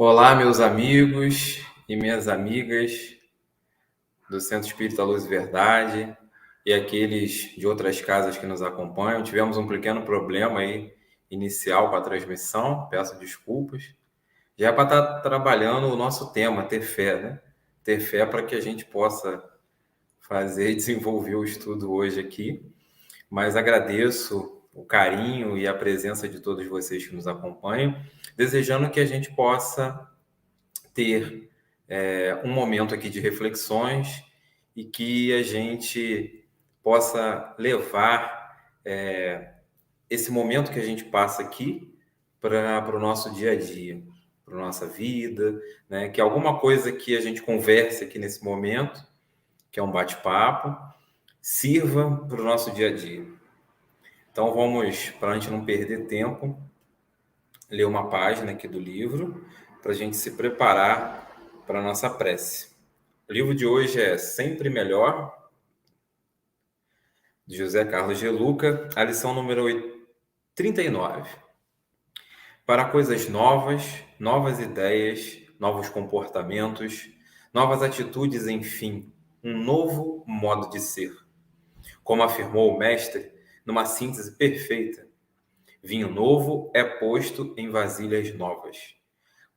Olá, meus amigos e minhas amigas do Centro Espírita Luz e Verdade e aqueles de outras casas que nos acompanham. Tivemos um pequeno problema aí inicial com a transmissão, peço desculpas. Já é para estar trabalhando o nosso tema, ter fé, né? Ter fé para que a gente possa fazer e desenvolver o estudo hoje aqui. Mas agradeço o carinho e a presença de todos vocês que nos acompanham, desejando que a gente possa ter um momento aqui de reflexões e que a gente possa levar esse momento que a gente passa aqui para o nosso dia a dia, para a nossa vida, né? Que alguma coisa que a gente converse aqui nesse momento, que é um bate-papo, sirva para o nosso dia a dia. Então vamos, para a gente não perder tempo, ler uma página aqui do livro para a gente se preparar para a nossa prece. O livro de hoje é Sempre Melhor, de José Carlos de Luca, a lição número 39. Para coisas novas, novas ideias, novos comportamentos, novas atitudes, enfim, um novo modo de ser. Como afirmou o mestre, numa síntese perfeita, vinho novo é posto em vasilhas novas.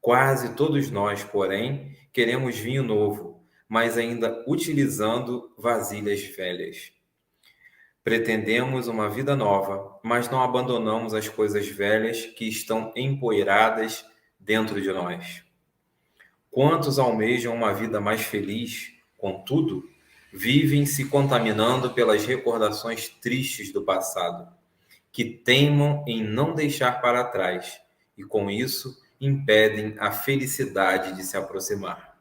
Quase todos nós, porém, queremos vinho novo, mas ainda utilizando vasilhas velhas. Pretendemos uma vida nova, mas não abandonamos as coisas velhas que estão empoeiradas dentro de nós. Quantos almejam uma vida mais feliz, contudo, vivem se contaminando pelas recordações tristes do passado, que teimam em não deixar para trás e, com isso, impedem a felicidade de se aproximar.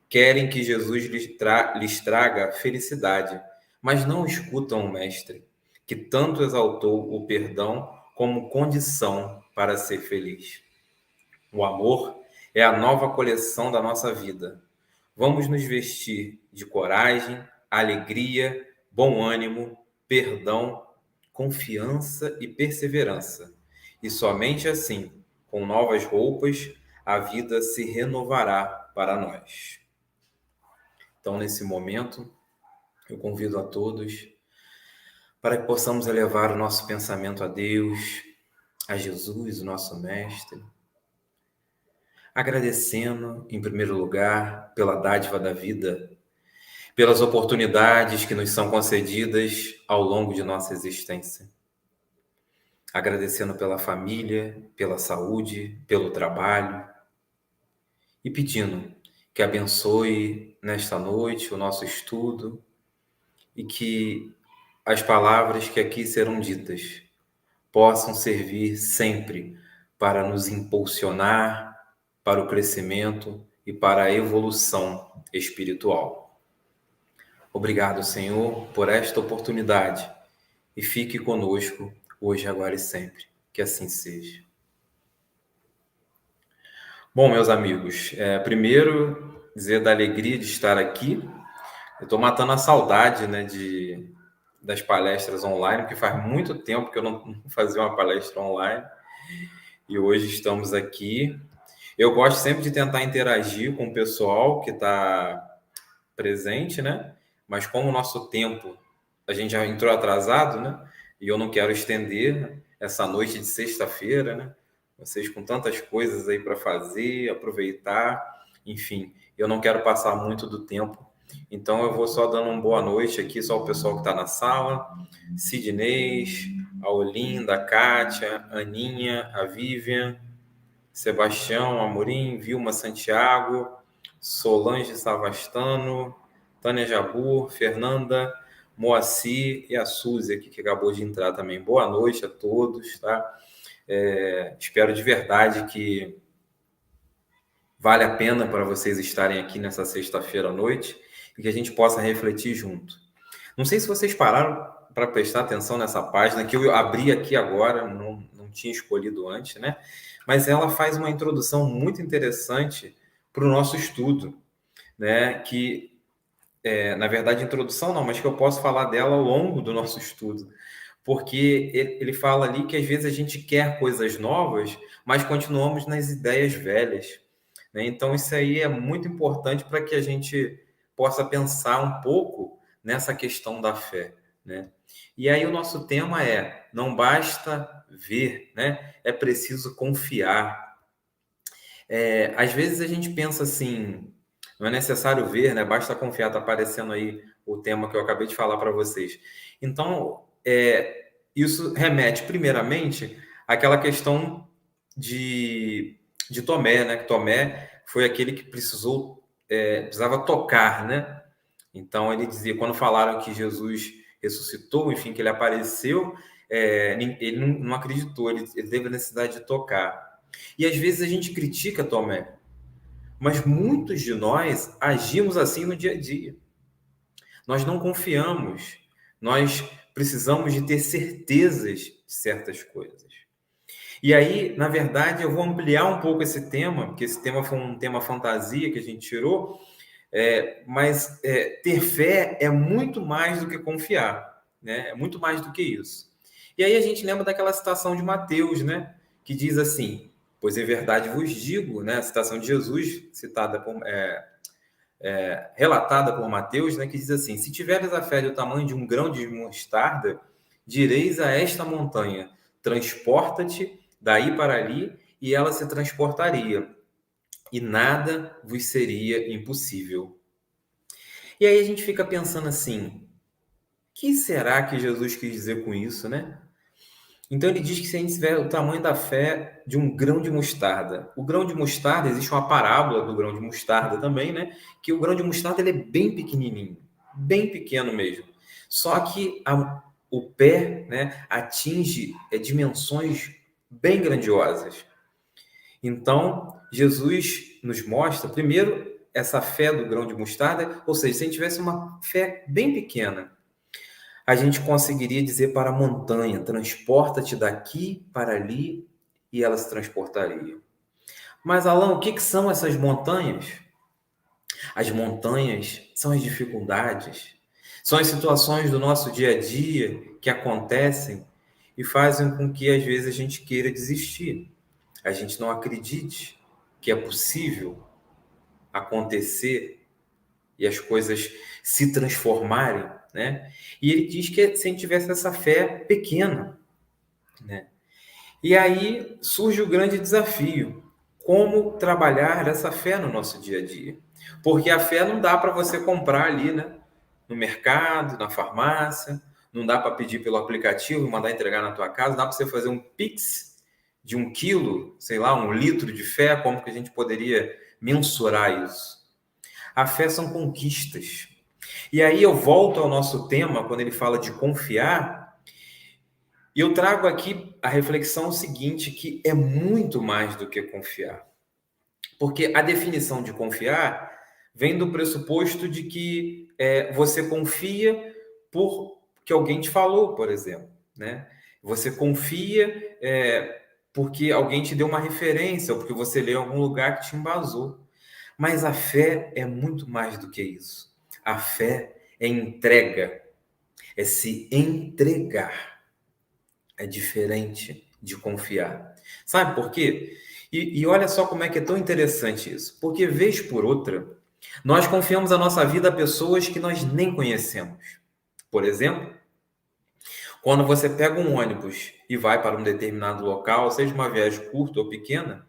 Querem que Jesus lhes traga felicidade, mas não escutam o Mestre, que tanto exaltou o perdão como condição para ser feliz. O amor é a nova coleção da nossa vida. Vamos nos vestir de coragem, alegria, bom ânimo, perdão, confiança e perseverança. E somente assim, com novas roupas, a vida se renovará para nós. Então, nesse momento, eu convido a todos para que possamos elevar o nosso pensamento a Deus, a Jesus, o nosso Mestre, agradecendo, em primeiro lugar, pela dádiva da vida, pelas oportunidades que nos são concedidas ao longo de nossa existência. Agradecendo pela família, pela saúde, pelo trabalho e pedindo que abençoe nesta noite o nosso estudo e que as palavras que aqui serão ditas possam servir sempre para nos impulsionar para o crescimento e para a evolução espiritual. Obrigado, Senhor, por esta oportunidade e fique conosco hoje, agora e sempre. Que assim seja. Bom, meus amigos, primeiro dizer da alegria de estar aqui. Eu estou matando a saudade, né, das palestras online, porque faz muito tempo que eu não fazia uma palestra online e hoje estamos aqui. Eu gosto sempre de tentar interagir com o pessoal que está presente, né? Mas como o nosso tempo, a gente já entrou atrasado, né? E eu não quero estender essa noite de sexta-feira, né? Vocês com tantas coisas aí para fazer, aproveitar, enfim, eu não quero passar muito do tempo. Então eu vou só dando uma boa noite aqui, só o pessoal que está na sala, Sidnês, a Olinda, a Kátia, a Aninha, a Vivian, Sebastião Amorim, Vilma Santiago, Solange Savastano, Tânia Jabur, Fernanda, Moacir e a Suzy aqui que acabou de entrar também. Boa noite a todos, tá? Espero de verdade que vale a pena para vocês estarem aqui nessa sexta-feira à noite e que a gente possa refletir junto. Não sei se vocês pararam para prestar atenção nessa página que eu abri aqui agora, não tinha escolhido antes, né? Mas ela faz uma introdução muito interessante para o nosso estudo, né? Que, na verdade, introdução não, mas que eu posso falar dela ao longo do nosso estudo. Porque ele fala ali que às vezes a gente quer coisas novas, mas continuamos nas ideias velhas. né? Então, isso aí é muito importante para que a gente possa pensar um pouco nessa questão da fé, né? E aí o nosso tema é: não basta ver, né? É preciso confiar. Às vezes a gente pensa assim, não é necessário ver, né? Basta confiar. Está aparecendo aí o tema que eu acabei de falar para vocês. Então, isso remete primeiramente àquela questão de Tomé, né? Que Tomé foi aquele que precisava tocar, né? Então ele dizia, quando falaram que Jesus ressuscitou, enfim, que ele apareceu, ele não acreditou, ele teve a necessidade de tocar. E às vezes a gente critica Tomé, mas muitos de nós agimos assim no dia a dia. Nós não confiamos, nós precisamos de ter certezas de certas coisas. E aí, na verdade, eu vou ampliar um pouco esse tema, porque esse tema foi um tema fantasia que a gente tirou, mas ter fé é muito mais do que confiar, né? É muito mais do que isso. E aí a gente lembra daquela citação de Mateus, né? Que diz assim: pois em verdade vos digo, né? A citação de Jesus, relatada por Mateus, né? Que diz assim: se tiveres a fé do tamanho de um grão de mostarda, direis a esta montanha: transporta-te daí para ali, e ela se transportaria, e nada vos seria impossível. E aí a gente fica pensando assim: o que será que Jesus quis dizer com isso, né? Então ele diz que se a gente tiver o tamanho da fé de um grão de mostarda. O grão de mostarda, existe uma parábola do grão de mostarda também, né? Que o grão de mostarda ele é bem pequenininho, bem pequeno mesmo. Só que o pé, né, atinge dimensões bem grandiosas. Então, Jesus nos mostra, primeiro, essa fé do grão de mostarda, ou seja, se a gente tivesse uma fé bem pequena, a gente conseguiria dizer para a montanha: transporta-te daqui para ali, e ela se transportaria. Mas, Alan, o que são essas montanhas? As montanhas são as dificuldades, são as situações do nosso dia a dia que acontecem e fazem com que, às vezes, a gente queira desistir. A gente não acredite que é possível acontecer e as coisas se transformarem, né? E ele diz que se a gente tivesse essa fé pequena, né? E aí surge o grande desafio: como trabalhar essa fé no nosso dia a dia? Porque a fé não dá para você comprar ali, né? No mercado, na farmácia, não dá para pedir pelo aplicativo e mandar entregar na tua casa, não dá para você fazer um Pix de 1 quilo, sei lá, 1 litro de fé. Como que a gente poderia mensurar isso? A fé são conquistas. E aí eu volto ao nosso tema, quando ele fala de confiar, e eu trago aqui a reflexão seguinte, que é muito mais do que confiar. Porque a definição de confiar vem do pressuposto de que você confia por que alguém te falou, por exemplo, né? Você confia porque alguém te deu uma referência, ou porque você leu em algum lugar que te embasou. Mas a fé é muito mais do que isso. A fé é entrega, é se entregar. É diferente de confiar. Sabe por quê? E olha só como é que é tão interessante isso. Porque, vez por outra, nós confiamos a nossa vida a pessoas que nós nem conhecemos. Por exemplo, quando você pega um ônibus e vai para um determinado local, seja uma viagem curta ou pequena,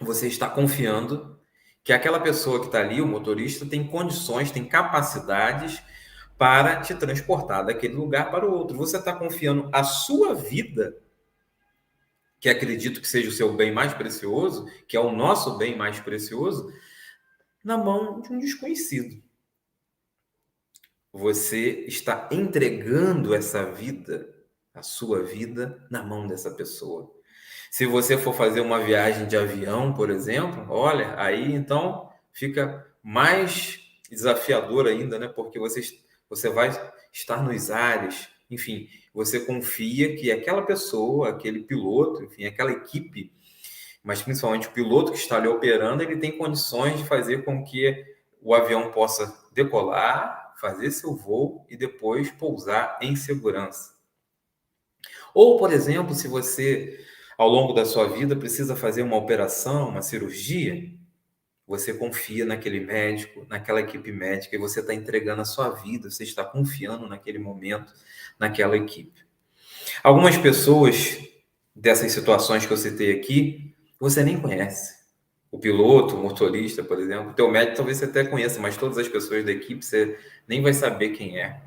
você está confiando que aquela pessoa que está ali, o motorista, tem condições, tem capacidades para te transportar daquele lugar para o outro. Você está confiando a sua vida, que acredito que seja o seu bem mais precioso, que é o nosso bem mais precioso, na mão de um desconhecido. Você está entregando essa vida, a sua vida, na mão dessa pessoa. Se você for fazer uma viagem de avião, por exemplo, olha, aí então fica mais desafiador ainda, né? Porque você vai estar nos ares, enfim, você confia que aquela pessoa, aquele piloto, enfim, aquela equipe, mas principalmente o piloto que está ali operando, ele tem condições de fazer com que o avião possa decolar, fazer seu voo e depois pousar em segurança. Ou, por exemplo, se você, ao longo da sua vida, precisa fazer uma operação, uma cirurgia, Você confia naquele médico, naquela equipe médica, e você está entregando a sua vida, você está confiando naquele momento, naquela equipe. Algumas pessoas dessas situações que eu citei aqui, você nem conhece. O piloto, o motorista, por exemplo, o teu médico talvez você até conheça, mas todas as pessoas da equipe você nem vai saber quem é.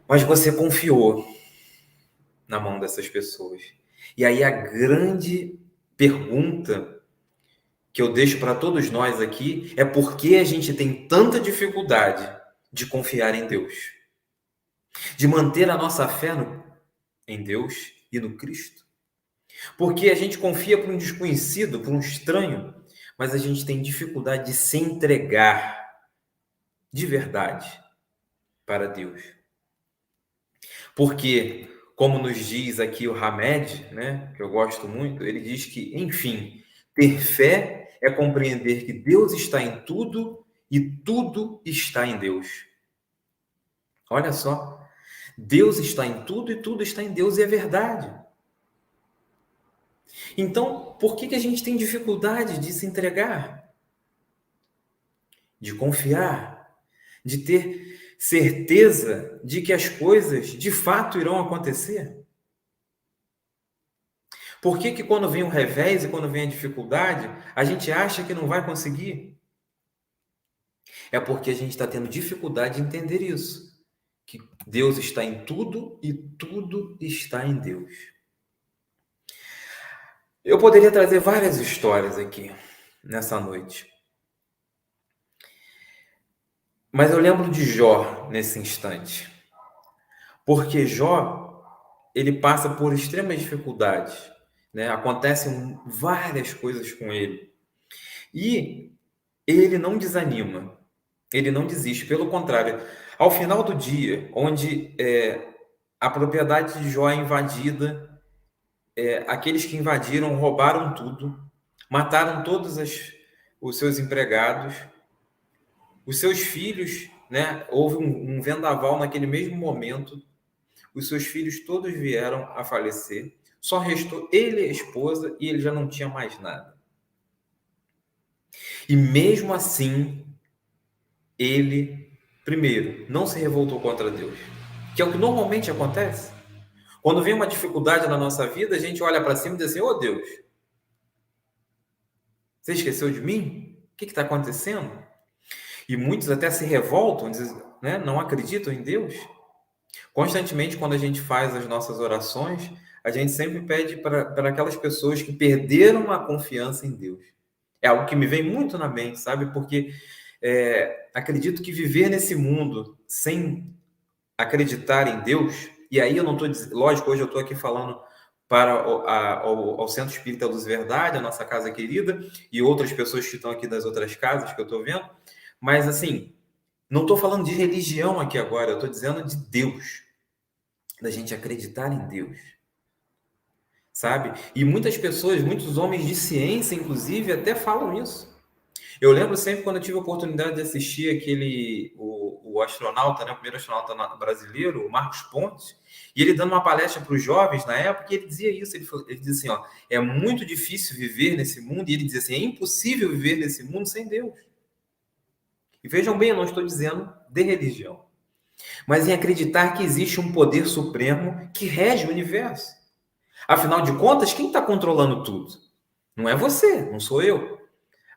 Mas você confiou na mão dessas pessoas. E aí a grande pergunta que eu deixo para todos nós aqui é por que a gente tem tanta dificuldade de confiar em Deus, de manter a nossa fé em Deus e no Cristo. Porque a gente confia para um desconhecido, para um estranho, mas a gente tem dificuldade de se entregar de verdade para Deus. Porque, como nos diz aqui o Hamed, né, que eu gosto muito, ele diz que, enfim, ter fé é compreender que Deus está em tudo e tudo está em Deus. Olha só, Deus está em tudo e tudo está em Deus, e é verdade. Então, por que a gente tem dificuldade de se entregar, de confiar, de ter certeza de que as coisas de fato irão acontecer? Por que quando vem o revés e quando vem a dificuldade, a gente acha que não vai conseguir? É porque a gente está tendo dificuldade de entender isso, que Deus está em tudo e tudo está em Deus. Eu poderia trazer várias histórias aqui nessa noite, mas eu lembro de Jó nesse instante, porque Jó, ele passa por extremas dificuldades, né? Acontecem várias coisas com ele, e ele não desanima, ele não desiste, pelo contrário, ao final do dia, onde a propriedade de Jó é invadida, aqueles que invadiram roubaram tudo, mataram todos os seus empregados, os seus filhos, né? Houve um vendaval naquele mesmo momento, os seus filhos todos vieram a falecer, só restou ele e a esposa e ele já não tinha mais nada. E mesmo assim, ele, primeiro, não se revoltou contra Deus, que é o que normalmente acontece. Quando vem uma dificuldade na nossa vida, a gente olha para cima e diz assim: "Ô Deus, você esqueceu de mim? O que está acontecendo?" E muitos até se revoltam, dizem, né, não acreditam em Deus. Constantemente, quando a gente faz as nossas orações, a gente sempre pede para aquelas pessoas que perderam a confiança em Deus. É algo que me vem muito na mente, sabe? Porque acredito que viver nesse mundo sem acreditar em Deus, e aí eu não estou dizendo, lógico, hoje eu estou aqui falando para ao Centro Espírita Luz e Verdade, a nossa casa querida, e outras pessoas que estão aqui das outras casas que eu estou vendo, mas assim, não estou falando de religião aqui agora, eu estou dizendo de Deus, da gente acreditar em Deus, sabe? E muitas pessoas, muitos homens de ciência, inclusive, até falam isso. Eu lembro sempre quando eu tive a oportunidade de assistir o astronauta, né, o primeiro astronauta brasileiro, o Marcos Pontes, e ele dando uma palestra para os jovens na época, e ele dizia isso, ele dizia assim, ó, é muito difícil viver nesse mundo, e ele dizia assim, é impossível viver nesse mundo sem Deus. E vejam bem, eu não estou dizendo de religião, mas em acreditar que existe um poder supremo que rege o universo. Afinal de contas, quem está controlando tudo? Não é você, não sou eu.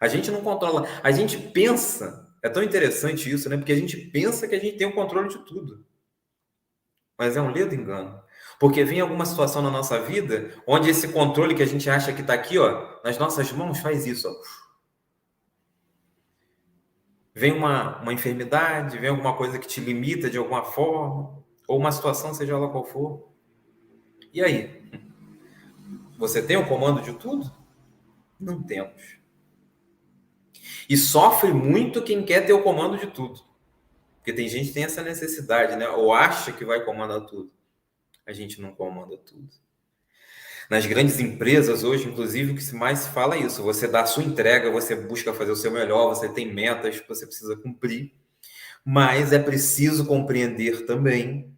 A gente não controla. A gente pensa, é tão interessante isso, né? Porque a gente pensa que a gente tem o controle de tudo. Mas é um ledo engano. Porque vem alguma situação na nossa vida onde esse controle que a gente acha que está aqui, ó, nas nossas mãos, faz isso, ó. Vem uma enfermidade, vem alguma coisa que te limita de alguma forma, ou uma situação, seja ela qual for. E aí? Você tem o comando de tudo? Não temos. E sofre muito quem quer ter o comando de tudo. Porque tem gente que tem essa necessidade, né? Ou acha que vai comandar tudo. A gente não comanda tudo. Nas grandes empresas hoje, inclusive, o que mais se fala é isso. Você dá a sua entrega, você busca fazer o seu melhor, você tem metas que você precisa cumprir. Mas é preciso compreender também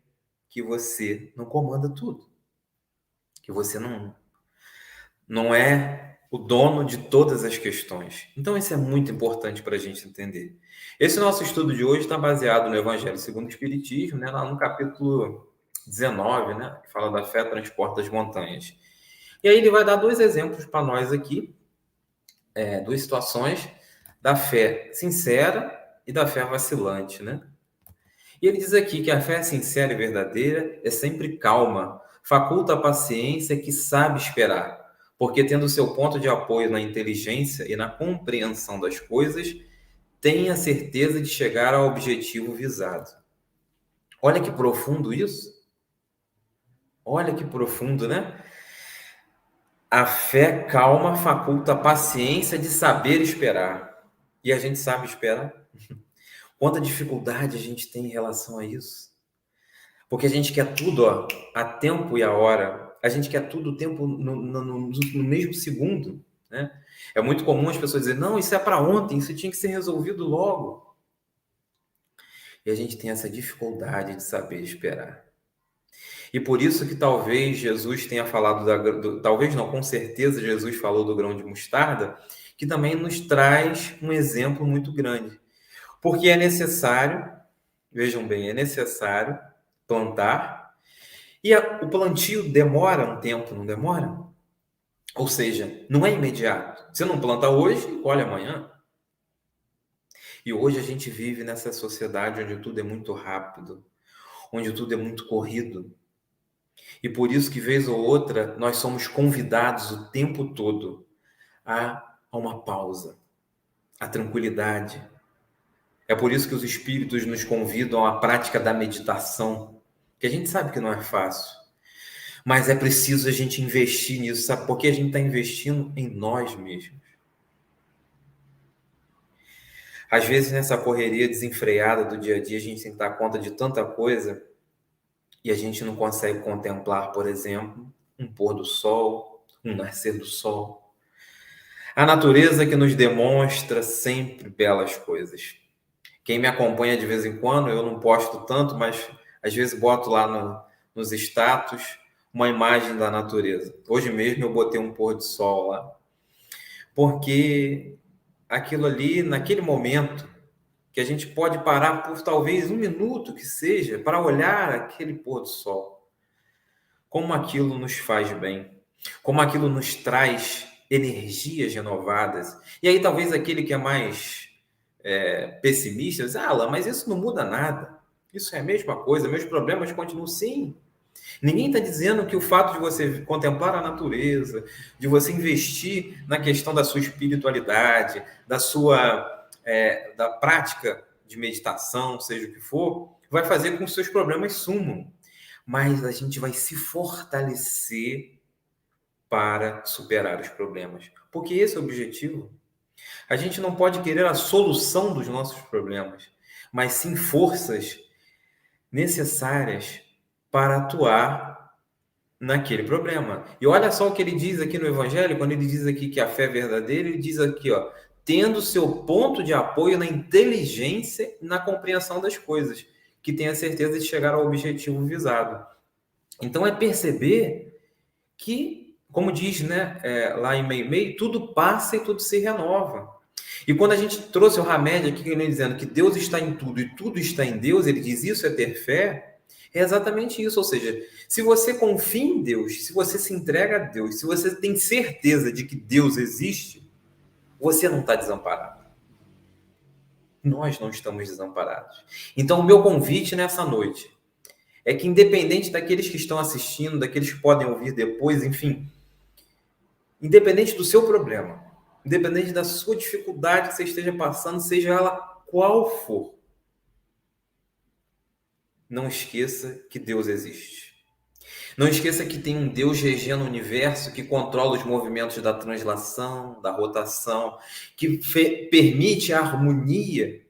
que você não comanda tudo. Que você não é o dono de todas as questões. Então, isso é muito importante para a gente entender. Esse nosso estudo de hoje está baseado no Evangelho segundo o Espiritismo, né, lá no capítulo 19, né, que fala da fé transporta as montanhas. E aí ele vai dar dois exemplos para nós aqui, duas situações da fé sincera e da fé vacilante, né? E ele diz aqui que a fé sincera e verdadeira é sempre calma, faculta a paciência que sabe esperar, porque tendo seu ponto de apoio na inteligência e na compreensão das coisas, tem a certeza de chegar ao objetivo visado. Olha que profundo isso. Olha que profundo, né? A fé calma faculta a paciência de saber esperar. E a gente sabe esperar. Quanta dificuldade a gente tem em relação a isso. Porque a gente quer tudo, ó, a tempo e a hora. A gente quer tudo o tempo no mesmo segundo, né? É muito comum as pessoas dizerem, não, isso é para ontem, isso tinha que ser resolvido logo. E a gente tem essa dificuldade de saber esperar. E por isso que talvez Jesus tenha falado, talvez não, com certeza Jesus falou do grão de mostarda, que também nos traz um exemplo muito grande. Porque é necessário, vejam bem, é necessário plantar, e o plantio demora um tempo, não demora? Ou seja, não é imediato. Você não planta hoje, colhe amanhã. E hoje a gente vive nessa sociedade onde tudo é muito rápido, onde tudo é muito corrido. E por isso que, vez ou outra, nós somos convidados o tempo todo a uma pausa, a tranquilidade. É por isso que os espíritos nos convidam à prática da meditação, que a gente sabe que não é fácil, mas é preciso a gente investir nisso, sabe? Porque a gente está investindo em nós mesmos. Às vezes, nessa correria desenfreada do dia a dia, a gente tem que dar conta de tanta coisa e a gente não consegue contemplar, por exemplo, um pôr do sol, um nascer do sol. A natureza que nos demonstra sempre belas coisas. Quem me acompanha de vez em quando, eu não posto tanto, mas às vezes boto lá nos status uma imagem da natureza. Hoje mesmo eu botei um pôr do sol lá. Porque aquilo ali, naquele momento, que a gente pode parar por talvez um minuto que seja, para olhar aquele pôr do sol. Como aquilo nos faz bem. Como aquilo nos traz energias renovadas. E aí talvez aquele que é mais pessimista diz, Alan, mas isso não muda nada. Isso é a mesma coisa, meus problemas continuam sim. Ninguém está dizendo que o fato de você contemplar a natureza, de você investir na questão da sua espiritualidade, da prática de meditação, seja o que for, vai fazer com que os seus problemas sumam. Mas a gente vai se fortalecer para superar os problemas. Porque esse é o objetivo. A gente não pode querer a solução dos nossos problemas, mas sim forças necessárias para atuar naquele problema. E olha só o que ele diz aqui no Evangelho, quando ele diz aqui que a fé é verdadeira, ele diz aqui, ó, tendo seu ponto de apoio na inteligência e na compreensão das coisas, que tem a certeza de chegar ao objetivo visado. Então é perceber que, como diz, né, lá em Meio, tudo passa e tudo se renova. E quando a gente trouxe o Hamed aqui, ele dizendo que Deus está em tudo e tudo está em Deus, ele diz isso é ter fé, é exatamente isso. Ou seja, se você confia em Deus, se você se entrega a Deus, se você tem certeza de que Deus existe, você não está desamparado. Nós não estamos desamparados. Então, o meu convite nessa noite é que, independente daqueles que estão assistindo, daqueles que podem ouvir depois, enfim, independente do seu problema, independente da sua dificuldade que você esteja passando, seja ela qual for, não esqueça que Deus existe. Não esqueça que tem um Deus regendo o universo, que controla os movimentos da translação, da rotação, que permite a harmonia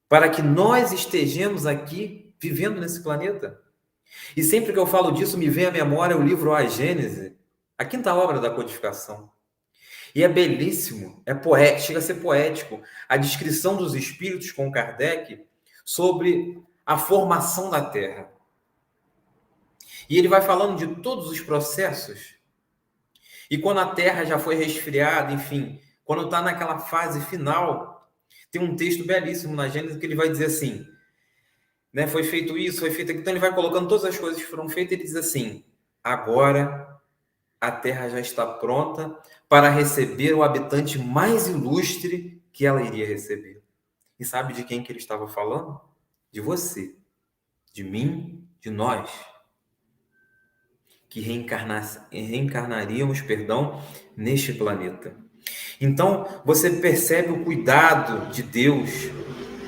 para que nós estejamos aqui vivendo nesse planeta. E sempre que eu falo disso, me vem à memória o livro A Gênese, a quinta obra da codificação. E é belíssimo, é poético, chega a ser poético, a descrição dos espíritos com Kardec sobre a formação da Terra. E ele vai falando de todos os processos E quando a Terra já foi resfriada, enfim, quando está naquela fase final, tem um texto belíssimo na Gênesis que ele vai dizer assim, né? Foi feito isso, foi feito aquilo. Então ele vai colocando todas as coisas que foram feitas e ele diz assim: agora a Terra já está pronta para receber o habitante mais ilustre que ela iria receber. E sabe de quem que ele estava falando? De você, de mim, de nós, que reencarnaríamos, neste planeta. Então, você percebe o cuidado de Deus,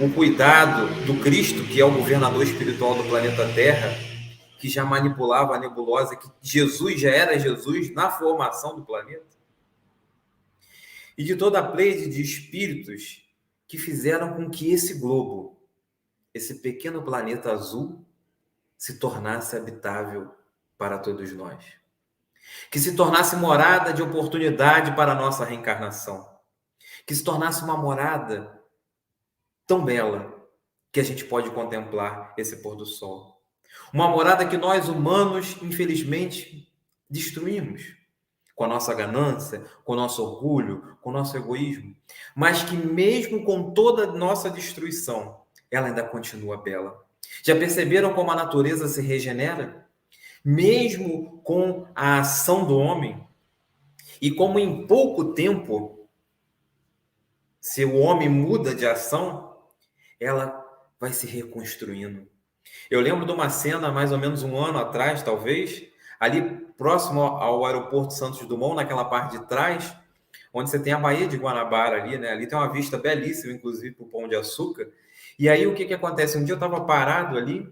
o cuidado do Cristo, que é o governador espiritual do planeta Terra, que já manipulava a nebulosa, que Jesus já era Jesus na formação do planeta. E de toda a pleide de espíritos que fizeram com que esse globo, esse pequeno planeta azul, se tornasse habitável para todos nós. Que se tornasse morada de oportunidade para a nossa reencarnação. Que se tornasse uma morada tão bela que a gente pode contemplar esse pôr do sol. Uma morada que nós, humanos, infelizmente, destruímos com a nossa ganância, com o nosso orgulho, com o nosso egoísmo, mas que mesmo com toda a nossa destruição, ela ainda continua bela. Já perceberam como a natureza se regenera? Mesmo com a ação do homem, e como em pouco tempo, se o homem muda de ação, ela vai se reconstruindo. Eu lembro de uma cena, mais ou menos um ano atrás, talvez, ali próximo ao aeroporto Santos Dumont, naquela parte de trás, onde você tem a Baía de Guanabara ali, né? Ali tem uma vista belíssima, inclusive, para o Pão de Açúcar. E aí, o que acontece? Um dia eu estava parado ali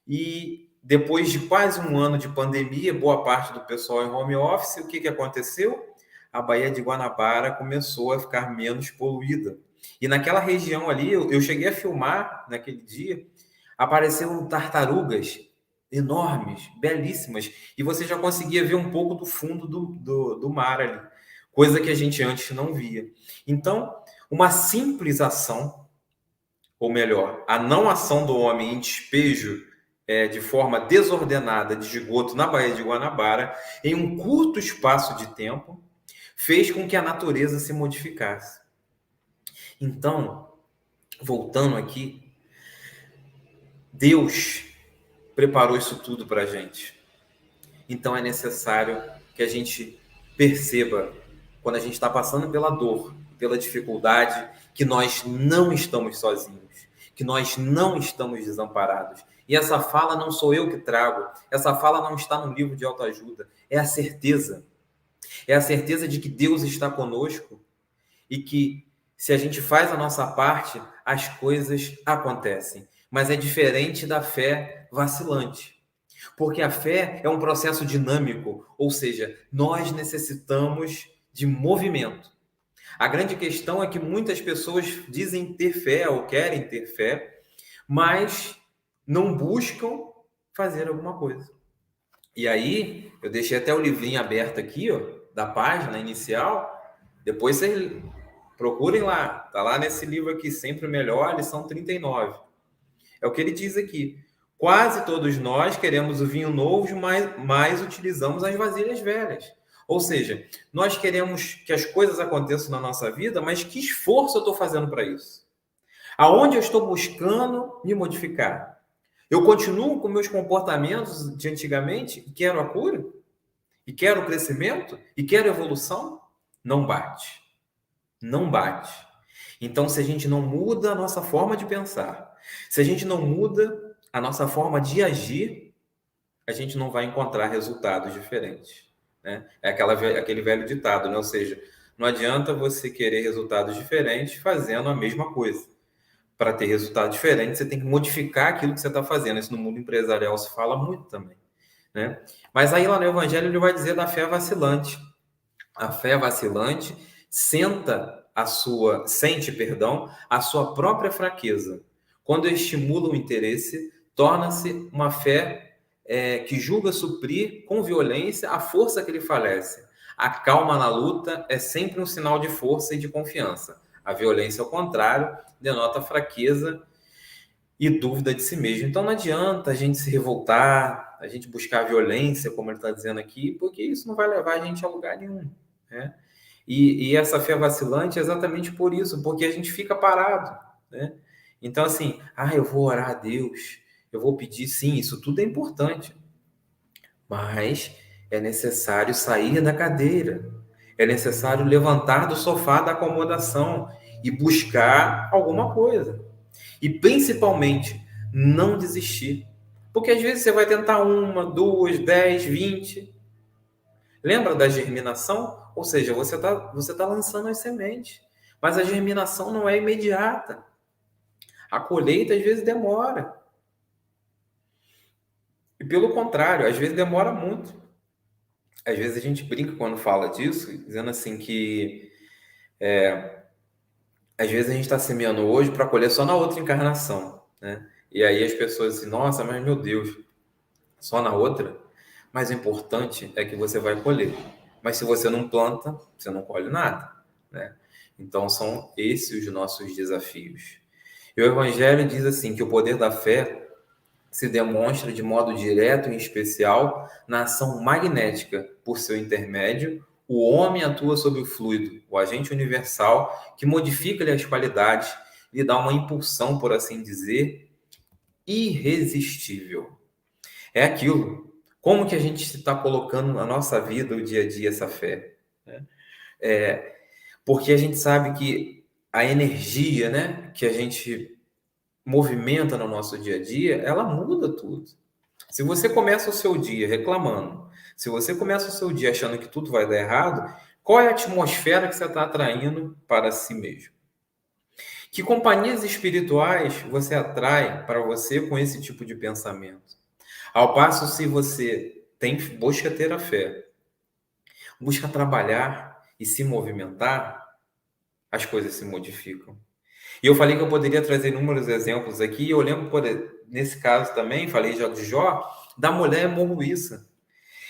e depois de quase um ano de pandemia, boa parte do pessoal em home office, o que aconteceu? A Baía de Guanabara começou a ficar menos poluída. E naquela região ali, eu cheguei a filmar naquele dia, apareceram tartarugas enormes, belíssimas, e você já conseguia ver um pouco do fundo do mar ali, coisa que a gente antes não via. Então, uma simples ação, ou melhor, a não ação do homem em despejo de forma desordenada de esgoto na Baía de Guanabara, em um curto espaço de tempo, fez com que a natureza se modificasse. Então, voltando aqui, Deus preparou isso tudo para a gente. Então é necessário que a gente perceba, quando a gente está passando pela dor, pela dificuldade, que nós não estamos sozinhos, que nós não estamos desamparados. E essa fala não sou eu que trago, essa fala não está no livro de autoajuda, é a certeza. É a certeza de que Deus está conosco e que, se a gente faz a nossa parte, as coisas acontecem. Mas é diferente da fé vacilante. Porque a fé é um processo dinâmico, ou seja, nós necessitamos de movimento. A grande questão é que muitas pessoas dizem ter fé ou querem ter fé, mas não buscam fazer alguma coisa. E aí, eu deixei até o livrinho aberto aqui, ó, da página inicial. Depois vocês procurem lá. Tá lá nesse livro aqui, Sempre Melhor, lição 39. É o que ele diz aqui. Quase todos nós queremos o vinho novo, mas utilizamos as vasilhas velhas. Ou seja, nós queremos que as coisas aconteçam na nossa vida, mas que esforço eu estou fazendo para isso? Aonde eu estou buscando me modificar? Eu continuo com meus comportamentos de antigamente e quero a cura? E quero o crescimento? E quero evolução? Não bate. Não bate. Então, se a gente não muda a nossa forma de pensar, se a gente não muda a nossa forma de agir, a gente não vai encontrar resultados diferentes, né? É aquele velho ditado, né? Ou seja, não adianta você querer resultados diferentes fazendo a mesma coisa. Para ter resultado diferente, você tem que modificar aquilo que você está fazendo. Isso no mundo empresarial se fala muito também, né? Mas aí lá no Evangelho ele vai dizer da fé vacilante. A fé vacilante sente a sua própria fraqueza. Quando estimula o interesse, torna-se uma fé que julga suprir com violência a força que lhe falece. A calma na luta é sempre um sinal de força e de confiança. A violência, ao contrário, denota fraqueza e dúvida de si mesmo. Então não adianta a gente se revoltar, a gente buscar a violência, como ele está dizendo aqui, porque isso não vai levar a gente a lugar nenhum, né? E essa fé vacilante é exatamente por isso, porque a gente fica parado, né? Então, assim, eu vou orar a Deus, eu vou pedir, sim, isso tudo é importante, mas é necessário sair da cadeira, é necessário levantar do sofá da acomodação e buscar alguma coisa. E principalmente, não desistir. Porque às vezes você vai tentar 1, 2, 10, 20. Lembra da germinação? Ou seja, você tá lançando as sementes. Mas a germinação não é imediata. A colheita às vezes demora. E pelo contrário, às vezes demora muito. Às vezes a gente brinca quando fala disso, dizendo assim que às vezes a gente está semeando hoje para colher só na outra encarnação, né? E aí as pessoas dizem, nossa, mas meu Deus, só na outra? Mas o importante é que você vai colher. Mas se você não planta, você não colhe nada, né? Então são esses os nossos desafios. E o Evangelho diz assim que o poder da fé se demonstra de modo direto e especial na ação magnética. Por seu intermédio, o homem atua sobre o fluido, o agente universal, que modifica-lhe as qualidades, lhe dá uma impulsão, por assim dizer, irresistível. É aquilo. Como que a gente está colocando na nossa vida, o dia a dia, essa fé? Né? Porque a gente sabe que a energia, né, que a gente movimenta no nosso dia a dia, ela muda tudo. Se você começa o seu dia reclamando, se você começa o seu dia achando que tudo vai dar errado, qual é a atmosfera que você está atraindo para si mesmo? Que companhias espirituais você atrai para você com esse tipo de pensamento? Ao passo, se você busca ter a fé, busca trabalhar e se movimentar, as coisas se modificam. E eu falei que eu poderia trazer inúmeros exemplos aqui, e eu lembro, nesse caso também, falei já de Jó, da mulher morruíça.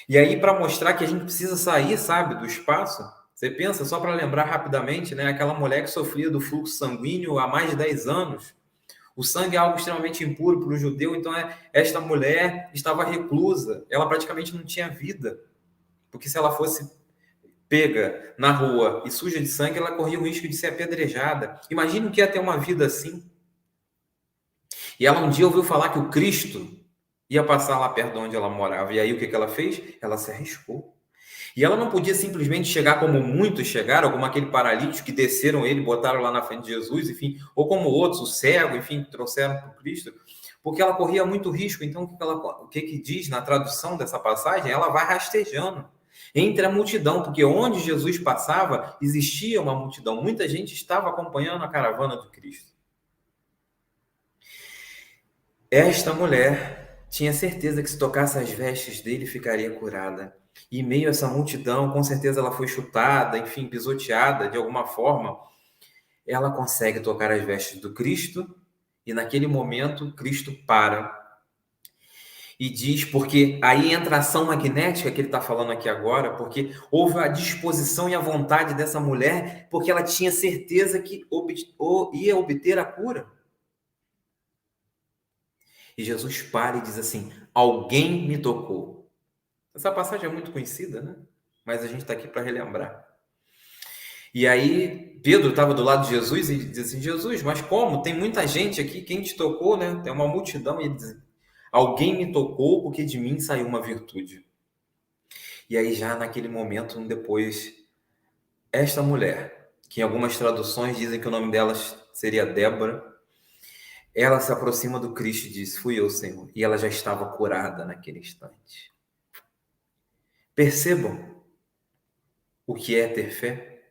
E aí, para mostrar que a gente precisa sair, sabe, do espaço, você pensa, só para lembrar rapidamente, né, aquela mulher que sofria do fluxo sanguíneo há mais de 10 anos. O sangue é algo extremamente impuro para o judeu, então esta mulher estava reclusa, ela praticamente não tinha vida, porque se ela fosse pega na rua e suja de sangue, ela corria o risco de ser apedrejada. Imagine o que ia ter uma vida assim. E ela um dia ouviu falar que o Cristo ia passar lá perto de onde ela morava. E aí o que ela fez? Ela se arriscou. E ela não podia simplesmente chegar como muitos chegaram, como aquele paralítico que desceram ele, botaram lá na frente de Jesus, enfim, ou como outros, o cego, enfim, trouxeram para o Cristo, porque ela corria muito risco. Então, o que diz na tradução dessa passagem? Ela vai rastejando entre a multidão, porque onde Jesus passava, existia uma multidão. Muita gente estava acompanhando a caravana do Cristo. Esta mulher tinha certeza que se tocasse as vestes dele, ficaria curada. E em meio a essa multidão, com certeza ela foi chutada, enfim, pisoteada de alguma forma. Ela consegue tocar as vestes do Cristo e naquele momento Cristo para. E diz, porque aí entra a ação magnética que ele está falando aqui agora, porque houve a disposição e a vontade dessa mulher, porque ela tinha certeza que ia obter a cura. E Jesus para e diz assim, alguém me tocou. Essa passagem é muito conhecida, né? Mas a gente está aqui para relembrar. E aí, Pedro estava do lado de Jesus e diz assim, Jesus, mas como? Tem muita gente aqui, quem te tocou, né? Tem uma multidão. E ele diz, alguém me tocou porque de mim saiu uma virtude. E aí já naquele momento, depois, esta mulher, que em algumas traduções dizem que o nome dela seria Débora, ela se aproxima do Cristo e diz, fui eu, Senhor. E ela já estava curada naquele instante. Percebam o que é ter fé?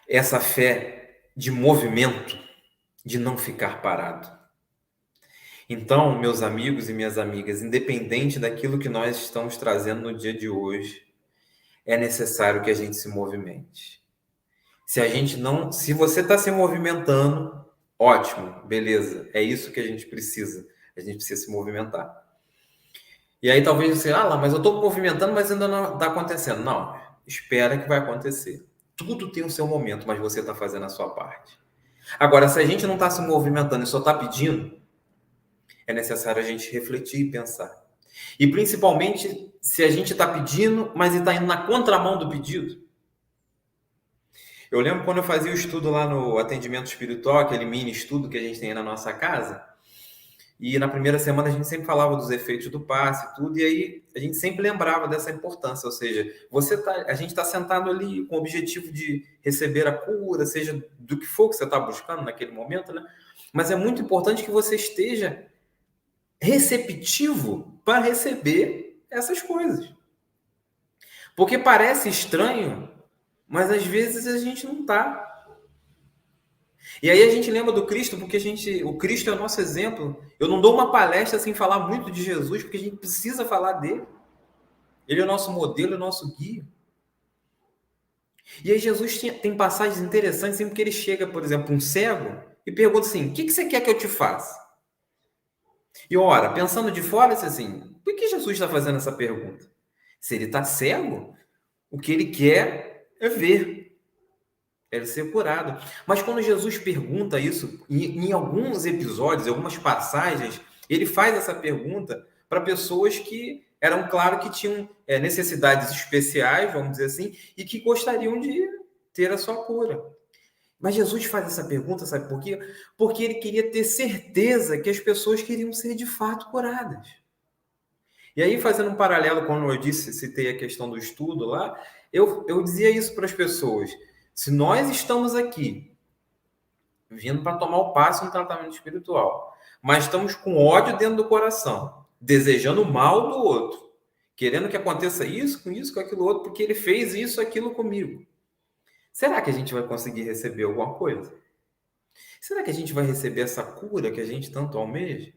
Essa fé de movimento, de não ficar parado. Então, meus amigos e minhas amigas, independente daquilo que nós estamos trazendo no dia de hoje, é necessário que a gente se movimente. Se você está se movimentando, ótimo, beleza, é isso que a gente precisa. A gente precisa se movimentar. E aí talvez você, mas eu estou me movimentando, mas ainda não está acontecendo. Não, espera que vai acontecer. Tudo tem o seu momento, mas você está fazendo a sua parte. Agora, se a gente não está se movimentando e só está pedindo, é necessário a gente refletir e pensar. E principalmente se a gente está pedindo, mas está indo na contramão do pedido. Eu lembro quando eu fazia o estudo lá no atendimento espiritual, aquele mini estudo que a gente tem aí na nossa casa, e na primeira semana a gente sempre falava dos efeitos do passe e tudo, e aí a gente sempre lembrava dessa importância, ou seja, a gente está sentado ali com o objetivo de receber a cura, seja do que for que você está buscando naquele momento, né? Mas é muito importante que você esteja receptivo para receber essas coisas. Porque parece estranho, mas às vezes a gente não está. E aí a gente lembra do Cristo, porque o Cristo é o nosso exemplo. Eu não dou uma palestra sem falar muito de Jesus, porque a gente precisa falar dele. Ele é o nosso modelo, é o nosso guia. E aí Jesus tem passagens interessantes, sempre que ele chega, por exemplo, um cego, e pergunta assim, o que você quer que eu te faça? E ora, pensando de fora, assim, por que Jesus está fazendo essa pergunta? Se ele está cego, o que ele quer é ver, é ser curado. Mas quando Jesus pergunta isso, em alguns episódios, em algumas passagens, ele faz essa pergunta para pessoas que eram, claro, que tinham necessidades especiais, vamos dizer assim, e que gostariam de ter a sua cura. Mas Jesus faz essa pergunta, sabe por quê? Porque ele queria ter certeza que as pessoas queriam ser de fato curadas. E aí, fazendo um paralelo, quando eu citei a questão do estudo lá, eu dizia isso para as pessoas. Se nós estamos aqui, vindo para tomar o passo no tratamento espiritual, mas estamos com ódio dentro do coração, desejando o mal do outro, querendo que aconteça isso, com aquilo outro, porque ele fez isso, aquilo comigo. Será que a gente vai conseguir receber alguma coisa? Será que a gente vai receber essa cura que a gente tanto almeja?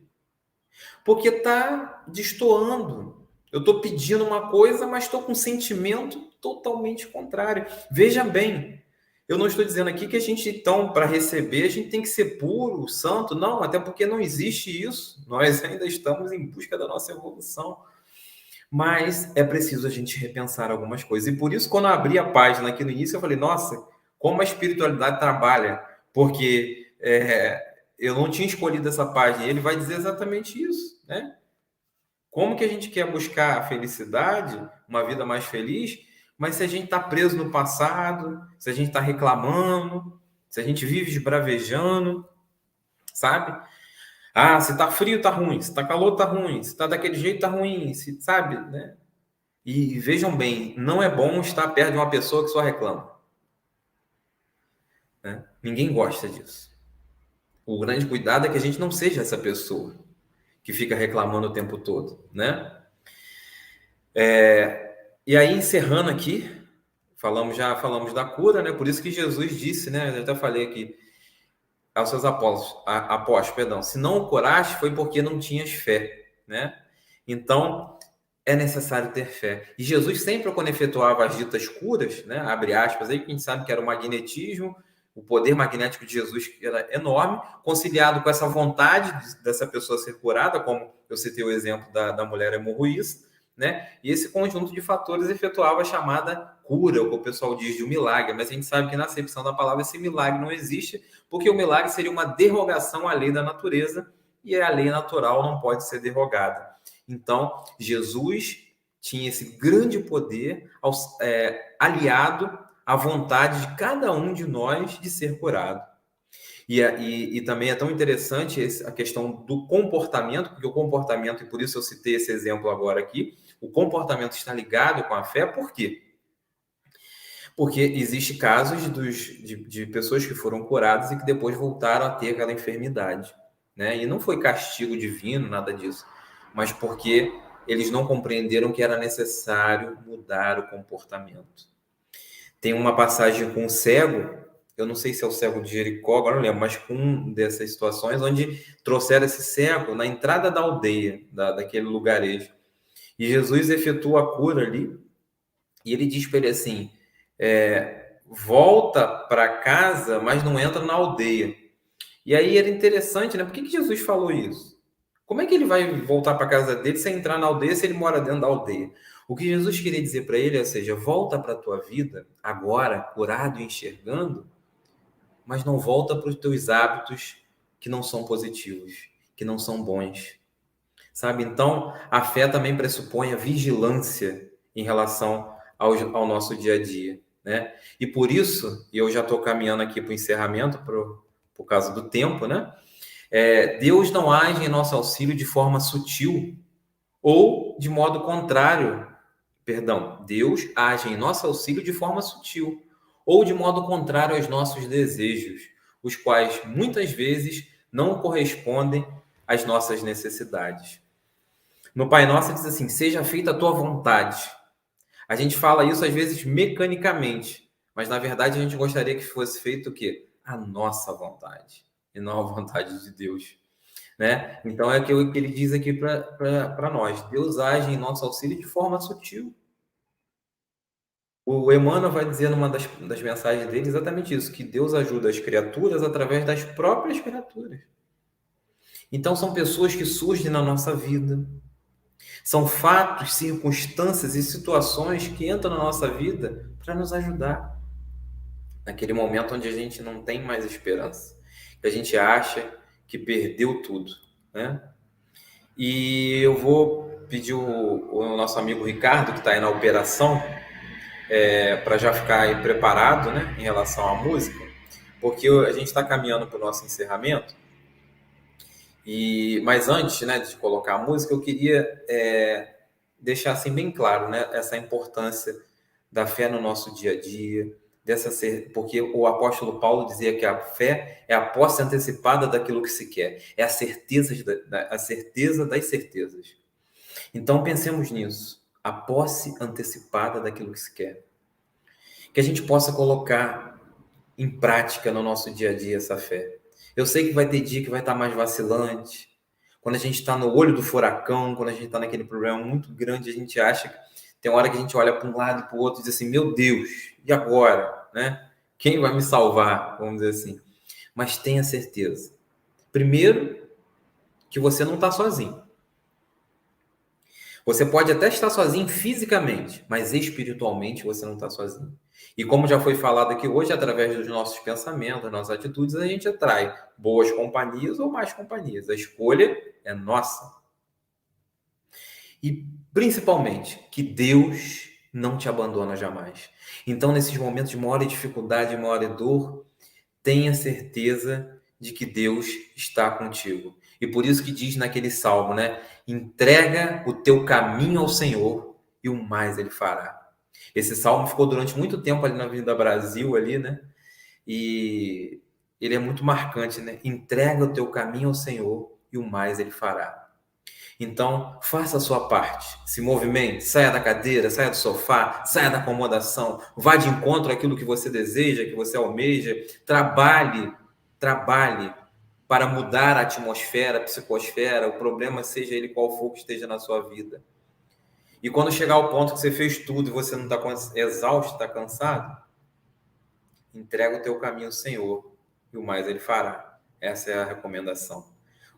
Porque está destoando. Eu estou pedindo uma coisa, mas estou com um sentimento totalmente contrário. Veja bem, eu não estou dizendo aqui que a gente, então, para receber, a gente tem que ser puro, santo. Não, até porque não existe isso. Nós ainda estamos em busca da nossa evolução. Mas é preciso a gente repensar algumas coisas. E por isso, quando eu abri a página aqui no início, eu falei, nossa, como a espiritualidade trabalha. Porque eu não tinha escolhido essa página. E ele vai dizer exatamente isso, né? Como que a gente quer buscar a felicidade, uma vida mais feliz, mas se a gente está preso no passado, se a gente está reclamando, se a gente vive esbravejando, sabe? Ah, se tá frio, tá ruim. Se tá calor, tá ruim. Se tá daquele jeito, tá ruim. Sabe, né? E vejam bem, não é bom estar perto de uma pessoa que só reclama. Né? Ninguém gosta disso. O grande cuidado é que a gente não seja essa pessoa que fica reclamando o tempo todo, né? E aí, encerrando aqui, já falamos da cura, né? Por isso que Jesus disse, né? Eu até falei aqui aos seus apóstolos, perdão, se não o curaste foi porque não tinhas fé, né? Então, é necessário ter fé. E Jesus sempre, quando efetuava as ditas curas, né? Abre aspas aí, que a gente sabe que era o magnetismo, o poder magnético de Jesus era enorme, conciliado com essa vontade dessa pessoa ser curada, como eu citei o exemplo da mulher hemorroísta, né? E esse conjunto de fatores efetuava a chamada cura, o que o pessoal diz de um milagre, mas a gente sabe que na acepção da palavra esse milagre não existe, porque o milagre seria uma derrogação à lei da natureza, e a lei natural não pode ser derrogada. Então, Jesus tinha esse grande poder aliado à vontade de cada um de nós de ser curado. E também é tão interessante a questão do comportamento, porque o comportamento, e por isso eu citei esse exemplo agora aqui, o comportamento está ligado com a fé, por quê? Porque existe casos de pessoas que foram curadas e que depois voltaram a ter aquela enfermidade, né? E não foi castigo divino, nada disso, mas porque eles não compreenderam que era necessário mudar o comportamento. Tem uma passagem com o cego, eu não sei se é o cego de Jericó, agora não lembro, mas com uma dessas situações onde trouxeram esse cego na entrada da aldeia, daquele lugarejo. E Jesus efetua a cura ali, e ele diz para ele assim, volta para casa, mas não entra na aldeia. E aí era interessante, né? Por que Jesus falou isso? Como é que ele vai voltar para casa dele sem entrar na aldeia se ele mora dentro da aldeia? O que Jesus queria dizer para ele, ou seja, volta para a tua vida agora, curado e enxergando, mas não volta para os teus hábitos que não são positivos, que não são bons. sabe? Então, a fé também pressupõe a vigilância em relação ao nosso dia a dia, né? E por isso, e eu já estou caminhando aqui para o encerramento, por causa do tempo, né? Deus não age em nosso auxílio de forma sutil ou de modo contrário. Perdão, Deus age em nosso auxílio de forma sutil ou de modo contrário aos nossos desejos, os quais muitas vezes não correspondem às nossas necessidades. No Pai Nosso diz assim: seja feita a tua vontade. A gente fala isso às vezes mecanicamente, mas na verdade a gente gostaria que fosse feito o quê? A nossa vontade, e não a vontade de Deus, né? Então é aquilo que ele diz aqui para nós. Deus age em nosso auxílio de forma sutil. O Emmanuel vai dizer numa das mensagens dele exatamente isso, que Deus ajuda as criaturas através das próprias criaturas. Então são pessoas que surgem na nossa vida, são fatos, circunstâncias e situações que entram na nossa vida para nos ajudar naquele momento onde a gente não tem mais esperança, que a gente acha que perdeu tudo, né? E eu vou pedir o nosso amigo Ricardo, que está aí na operação, para já ficar aí preparado, né, em relação à música, porque a gente está caminhando para o nosso encerramento. Mas antes, né, de colocar a música, eu queria deixar assim bem claro, né, essa importância da fé no nosso dia a dia, porque o apóstolo Paulo dizia que a fé é a posse antecipada daquilo que se quer, é a certeza das certezas. Então pensemos nisso, a posse antecipada daquilo que se quer. Que a gente possa colocar em prática no nosso dia a dia essa fé. Eu sei que vai ter dia que vai estar mais vacilante, quando a gente está no olho do furacão, quando a gente está naquele problema muito grande, a gente acha que tem uma hora que a gente olha para um lado e para o outro e diz assim, meu Deus, e agora? Né? Quem vai me salvar? Vamos dizer assim. Mas tenha certeza. Primeiro, que você não está sozinho. Você pode até estar sozinho fisicamente, mas espiritualmente você não está sozinho. E como já foi falado aqui hoje, através dos nossos pensamentos, das nossas atitudes, a gente atrai boas companhias ou más companhias. A escolha é nossa. E principalmente, que Deus não te abandona jamais. Então, nesses momentos de maior dificuldade, maior dor, tenha certeza de que Deus está contigo. E por isso que diz naquele salmo, né? Entrega o teu caminho ao Senhor e o mais Ele fará. Esse salmo ficou durante muito tempo ali na Avenida Brasil, ali, né? E ele é muito marcante, né? Entrega o teu caminho ao Senhor e o mais Ele fará. Então, faça a sua parte. Se movimente, saia da cadeira, saia do sofá, saia da acomodação, vá de encontro àquilo que você deseja, que você almeja. Trabalhe para mudar a atmosfera, a psicosfera, o problema, seja ele qual for que esteja na sua vida. E quando chegar ao ponto que você fez tudo e você não está exausto, está cansado, entrega o teu caminho ao Senhor e o mais Ele fará. Essa é a recomendação.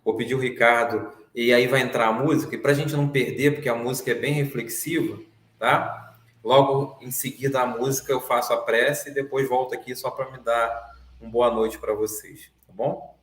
Vou pedir o Ricardo, e aí vai entrar a música, e para a gente não perder, porque a música é bem reflexiva, tá? Logo em seguida a música eu faço a prece e depois volto aqui só para me dar uma boa noite para vocês, tá bom?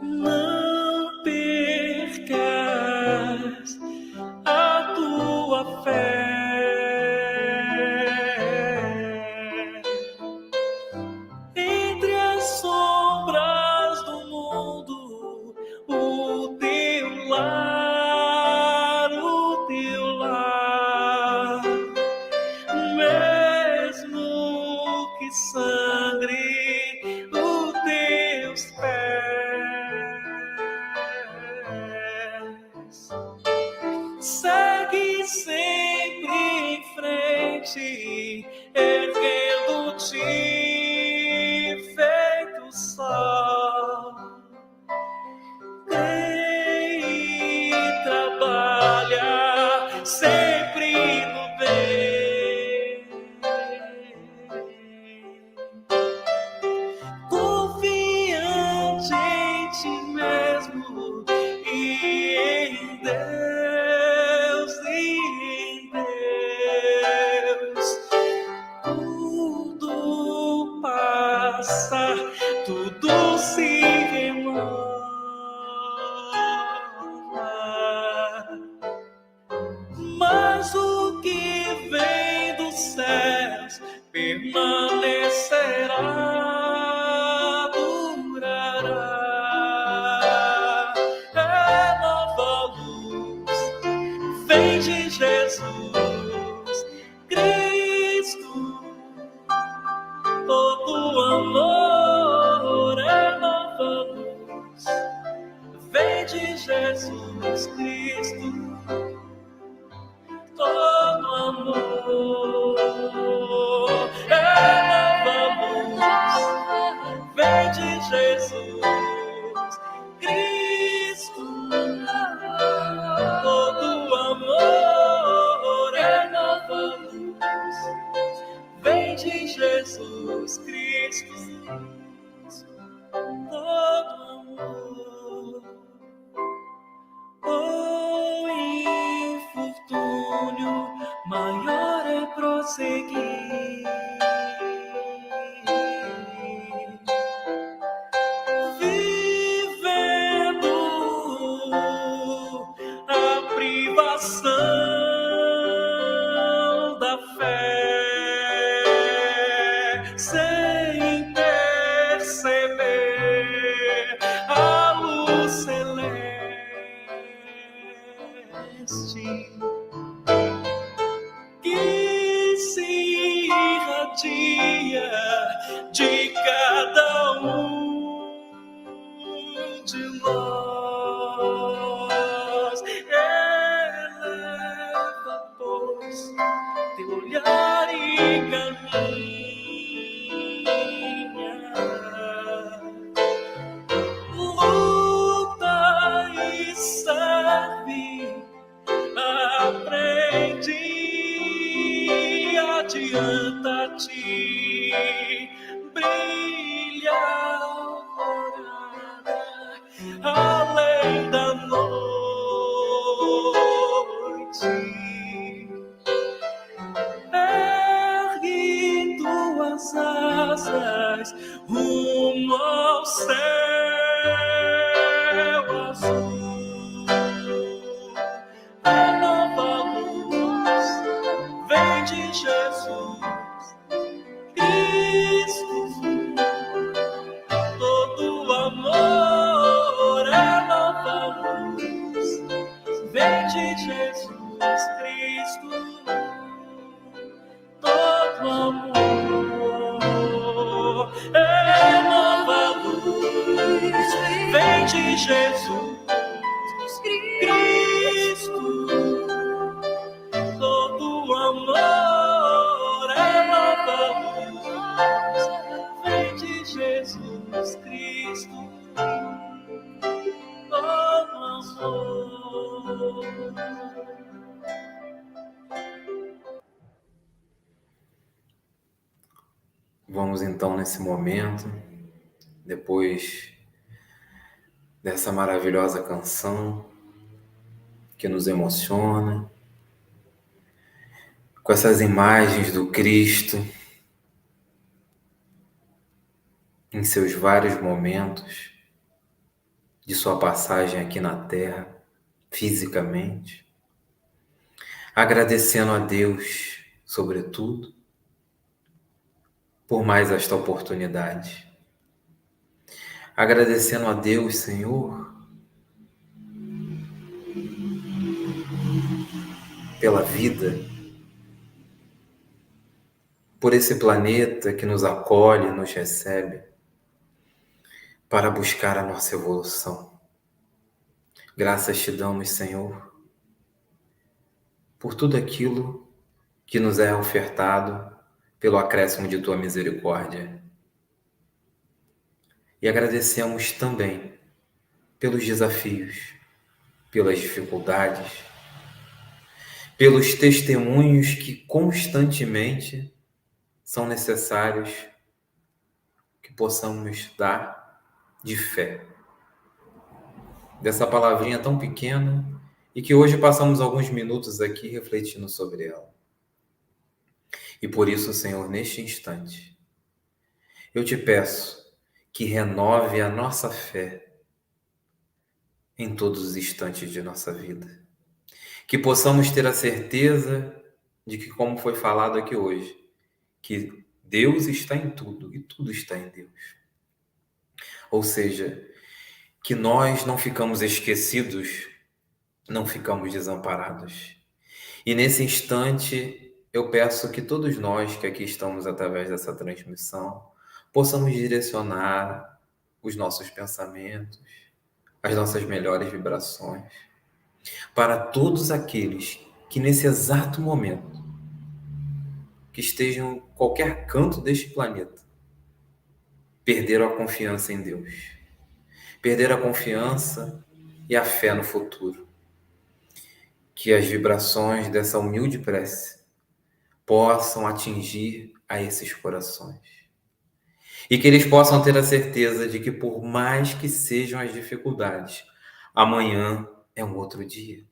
Não percas a tua fé. Entre as sombras do mundo, o teu lar, mesmo que sangre os teus pés, segue sempre em frente, erguendo-te feito sol. Vem e trabalha tudo se renova. Mas o que vem dos céus permanecerá, durará. É nova luz, vem de Jesus Cristo. Todo amor é nova luz, vem de Jesus Cristo. Todo amor é nova luz, vem de Jesus Cristo. Todo amor é nova luz, vem de Jesus Cristo. Todo amor. O infortúnio maior é prosseguir, vivendo a privação da fé, sem perceber a luz celeste que se irradia de cada um de nós. Eleva, pois, teu olhar e caminha, luta e serve, aprende, adianta-te, brilha alvorada além da noite. Ergue tuas asas rumo ao céu azul. A nova luz vem de Jesus Cristo. Todo amor é nova luz, vem de Jesus Cristo. Todo amor é nova luz, vem de Jesus Cristo. Todo amor é nova luz, vem de Jesus Cristo. Todo amor. Vamos então nesse momento, depois dessa maravilhosa canção que nos emociona, com essas imagens do Cristo em seus vários momentos de sua passagem aqui na Terra, fisicamente, agradecendo a Deus, sobretudo, por mais esta oportunidade. Agradecendo a Deus, Senhor, pela vida, por esse planeta que nos acolhe, nos recebe, para buscar a nossa evolução. Graças te damos, Senhor, por tudo aquilo que nos é ofertado pelo acréscimo de tua misericórdia. E agradecemos também pelos desafios, pelas dificuldades, pelos testemunhos que constantemente são necessários que possamos dar de fé. Dessa palavrinha tão pequena e que hoje passamos alguns minutos aqui refletindo sobre ela. E por isso, Senhor, neste instante, eu te peço que renove a nossa fé em todos os instantes de nossa vida. Que possamos ter a certeza de que, como foi falado aqui hoje, que Deus está em tudo e tudo está em Deus. Ou seja, que nós não ficamos esquecidos, não ficamos desamparados. E nesse instante, eu peço que todos nós que aqui estamos através dessa transmissão, possamos direcionar os nossos pensamentos, as nossas melhores vibrações, para todos aqueles que nesse exato momento, que estejam em qualquer canto deste planeta, perderam a confiança em Deus, perderam a confiança e a fé no futuro. Que as vibrações dessa humilde prece possam atingir a esses corações. E que eles possam ter a certeza de que, por mais que sejam as dificuldades, amanhã é um outro dia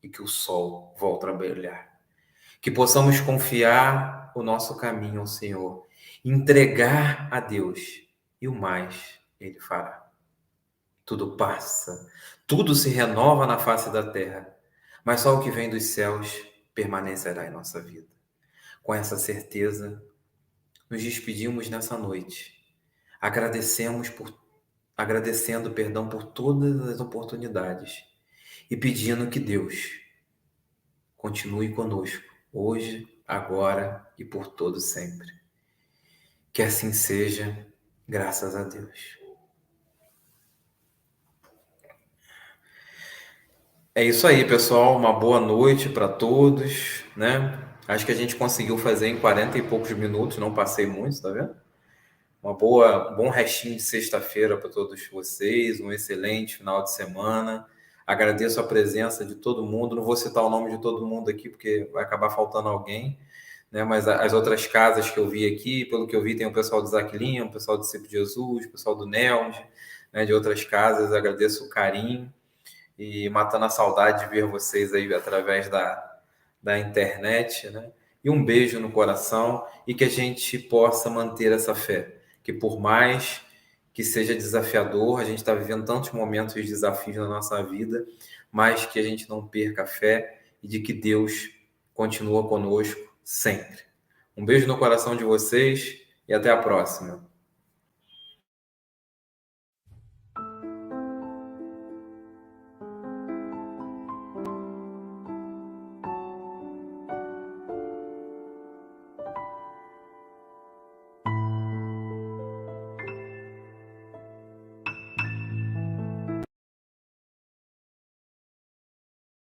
e que o sol volta a brilhar. Que possamos confiar o nosso caminho ao Senhor, entregar a Deus e o mais Ele fará. Tudo passa, tudo se renova na face da terra, mas só o que vem dos céus permanecerá em nossa vida. Com essa certeza, nos despedimos nessa noite. Agradecendo, por todas as oportunidades e pedindo que Deus continue conosco, hoje, agora e por todo sempre. Que assim seja, graças a Deus. É isso aí, pessoal. Uma boa noite para todos, né? Acho que a gente conseguiu fazer em 40 e poucos minutos, não passei muito, tá vendo? Um bom restinho de sexta-feira para todos vocês, um excelente final de semana. Agradeço a presença de todo mundo. Não vou citar o nome de todo mundo aqui, porque vai acabar faltando alguém, né? Mas as outras casas que eu vi aqui, pelo que eu vi, tem o pessoal do Zaquilinho, o pessoal do Discípulo de Jesus, o pessoal do Nelge, né? De outras casas. Agradeço o carinho e matando a saudade de ver vocês aí através da internet, né? E um beijo no coração e que a gente possa manter essa fé. Que por mais que seja desafiador, a gente está vivendo tantos momentos de desafios na nossa vida, mas que a gente não perca a fé e de que Deus continua conosco sempre. Um beijo no coração de vocês e até a próxima.